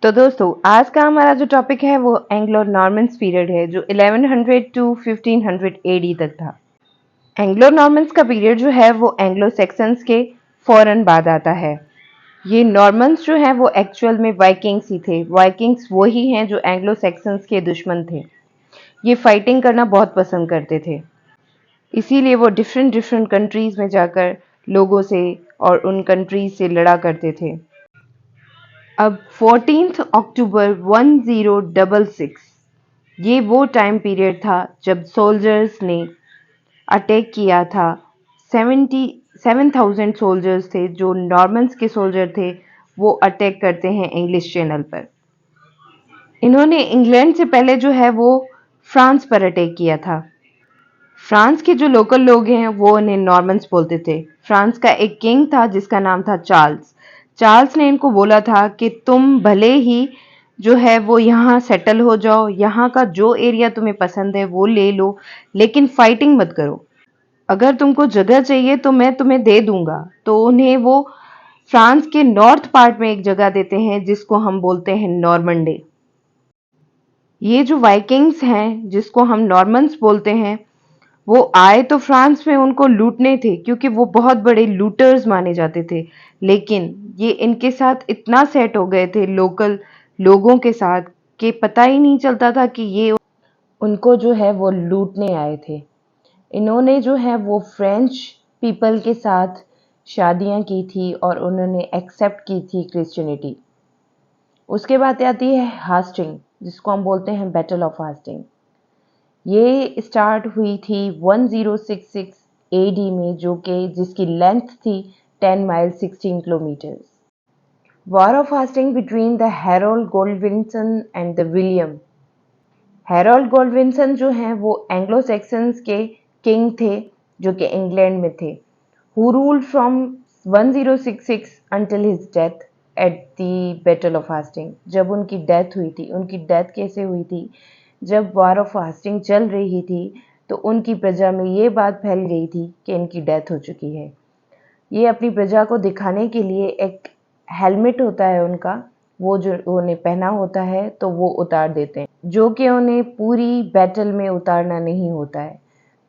तो दोस्तों आज का हमारा जो टॉपिक है वो एंग्लो नॉर्मन्स पीरियड है जो 1100 टू 1500 एडी तक था। एंग्लो नॉर्मन्स का पीरियड जो है वो एंग्लो सेक्सन्स के फौरन बाद आता है। ये नॉर्मन्स जो हैं वो एक्चुअल में वाइकिंग्स ही थे। वाइकिंग्स वही हैं जो एंग्लो सेक्सन्स के दुश्मन थे। ये फाइटिंग करना बहुत पसंद करते थे, इसीलिए वो डिफरेंट डिफरेंट कंट्रीज में जाकर लोगों से और उन कंट्रीज से लड़ा करते थे। अब 14 अक्टूबर 1066 ये वो टाइम पीरियड था जब सोल्जर्स ने अटैक किया था। 7,000 सोल्जर्स थे जो नॉर्मन्स के सोल्जर थे, वो अटैक करते हैं इंग्लिश चैनल पर। इन्होंने इंग्लैंड से पहले जो है वो फ्रांस पर अटैक किया था। फ्रांस के जो लोकल लोग हैं वो उन्हें नॉर्मन्स बोलते थे। फ्रांस का एक किंग था जिसका नाम था चार्ल्स। चार्ल्स ने इनको बोला था कि तुम भले ही जो है वो यहाँ सेटल हो जाओ, यहाँ का जो एरिया तुम्हें पसंद है वो ले लो, लेकिन फाइटिंग मत करो। अगर तुमको जगह चाहिए तो मैं तुम्हें दे दूंगा। तो उन्हें वो फ्रांस के नॉर्थ पार्ट में एक जगह देते हैं जिसको हम बोलते हैं नॉर्मंडे। ये जो वाइकिंग्स हैं जिसको हम नॉर्मन्स बोलते हैं, वो आए तो फ्रांस में उनको लूटने थे क्योंकि वो बहुत बड़े लूटर्स माने जाते थे। लेकिन ये इनके साथ इतना सेट हो गए थे लोकल लोगों के साथ कि पता ही नहीं चलता था कि ये उनको जो है वो लूटने आए थे। इन्होंने जो है वो फ्रेंच पीपल के साथ शादियां की थी और उन्होंने एक्सेप्ट की थी क्रिश्चियनिटी। उसके बाद आती है हास्टिंग, जिसको हम बोलते हैं बैटल ऑफ हास्टिंग। ये स्टार्ट हुई थी 1066 एडी में, जो कि जिसकी लेंथ थी 10 mile 16 kilometres. War of Hasting between the Harold Godwinson and the William. Harold Godwinson जो हैं वो एंग्लो सैक्सन्स के किंग थे जो कि इंग्लैंड में थे, who ruled from 1066 until his death at the Battle of Hastings। जब उनकी डेथ हुई थी, उनकी डेथ कैसे हुई थी? जब वॉर ऑफ हास्टिंग चल रही थी तो उनकी प्रजा में ये बात फैल गई थी कि इनकी डेथ हो चुकी है। ये अपनी प्रजा को दिखाने के लिए एक हेलमेट होता है उनका, वो जो उन्हें पहना होता है तो वो उतार देते हैं, जो कि उन्हें पूरी बैटल में उतारना नहीं होता है।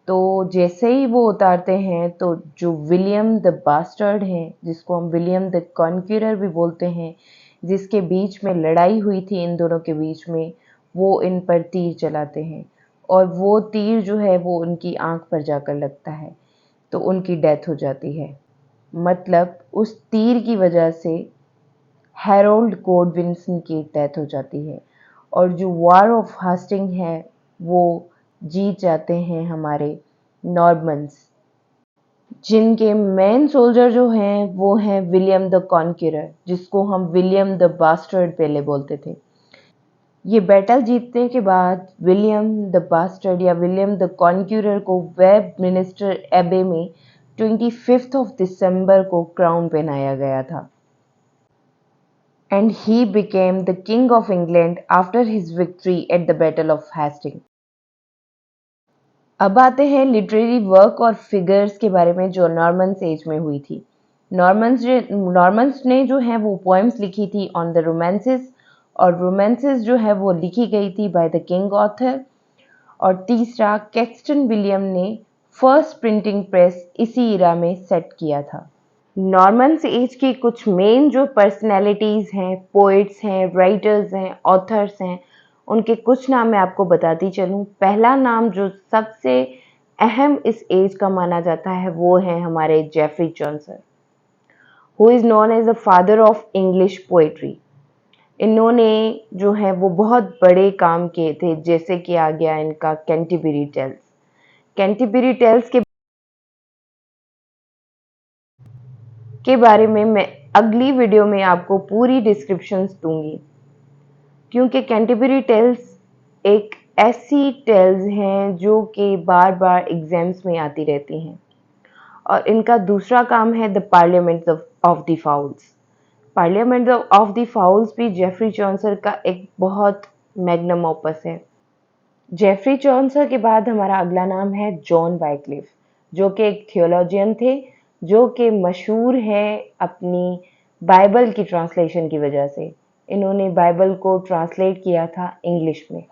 तो जैसे ही वो उतारते हैं तो जो विलियम द बास्टर्ड हैं, जिसको हम विलियम द कॉन्क्यूरर भी बोलते हैं, जिसके बीच में लड़ाई हुई थी इन दोनों के बीच में, वो इन पर तीर चलाते हैं और वो तीर जो है वो उनकी आंख पर जाकर लगता है तो उनकी डेथ हो जाती है। मतलब उस तीर की वजह से हैरोल्ड गोडविनसन की डेथ हो जाती है और जो वॉर ऑफ हास्टिंग है वो जीत जाते हैं हमारे नॉर्मन्स, जिनके मेन सोल्जर जो हैं वो हैं विलियम द कॉन्क्यूरर, जिसको हम विलियम द बास्टर्ड पहले बोलते थे। ये बैटल जीतने के बाद विलियम द बास्टर्ड या विलियम द कॉन्क्यूरर को वेब मिनिस्टर एबे में 25 दिसंबर को क्राउन पहनाया गया था and he became the king of England after his victory at the Battle of Hastings। अब आते हैं लिटरेरी वर्क और फिगर्स के बारे में जो नॉर्मन्स एज में हुई थी। नॉर्मन्स ने जो है वो पोएम्स लिखी थी ऑन द रोमांसेस, और रोमांसेस जो है वो लिखी गई थी बाय द किंग ऑथर। और तीसरा, कैक्सटन विलियम ने फर्स्ट प्रिंटिंग प्रेस इसी इरा में सेट किया था। नॉर्मन्स एज की कुछ मेन जो पर्सनैलिटीज़ हैं, पोइट्स हैं, राइटर्स हैं, ऑथर्स हैं, उनके कुछ नाम मैं आपको बताती चलूँ। पहला नाम जो सबसे अहम इस एज का माना जाता है वो है हमारे Geoffrey Chaucer, who is known as the father of English poetry. इन्होंने जो है वो बहुत बड़े काम किए थे, जैसे कि आ गया इनका कैंटरबरी टेल्स। कैंटरबरी टेल्स के बारे में मैं अगली वीडियो में आपको पूरी डिस्क्रिप्शंस दूंगी, क्योंकि कैंटरबरी टेल्स एक ऐसी टेल्स हैं जो कि बार बार एग्जाम्स में आती रहती हैं। और इनका दूसरा काम है the parliament of the fowls. Parliament of the fowls भी जेफरी चॉन्सर का एक बहुत मैग्नम ओपस है। जेफरी चॉन्सर के बाद हमारा अगला नाम है जॉन वाइक्लिफ, जो कि एक थियोलॉजियन थे, जो कि मशहूर है अपनी बाइबल की ट्रांसलेशन की वजह से। इन्होंने बाइबल को ट्रांसलेट किया था इंग्लिश में।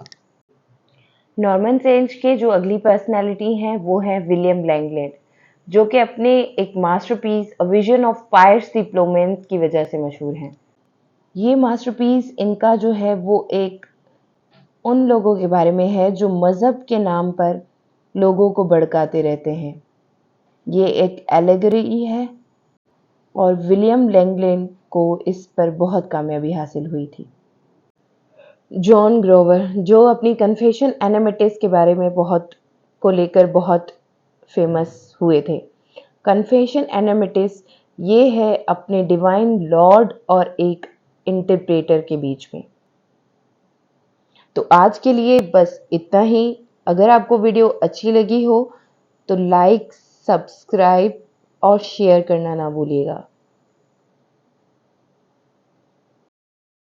नॉर्मन सेंज के जो अगली पर्सनैलिटी हैं वो है विलियम लैंगलैंड, जो कि अपने एक masterpiece a vision of Piers the Plowman की वजह से मशहूर हैं। ये मास्टरपीस इनका जो है वो एक उन लोगों के बारे में है जो मज़हब के नाम पर लोगों को भड़काते रहते हैं। ये एक एलेगरी है और विलियम लैंगलैंड को इस पर बहुत कामयाबी हासिल हुई थी। जॉन ग्रोवर, जो अपनी कन्फेशन एनामिटिस के बारे में बहुत फेमस हुए थे। कन्फेशन एनामिटिस ये है अपने डिवाइन लॉर्ड और एक इंटरप्रेटर के बीच में। तो आज के लिए बस इतना ही। अगर आपको वीडियो अच्छी लगी हो तो लाइक, सब्सक्राइब और शेयर करना ना भूलिएगा।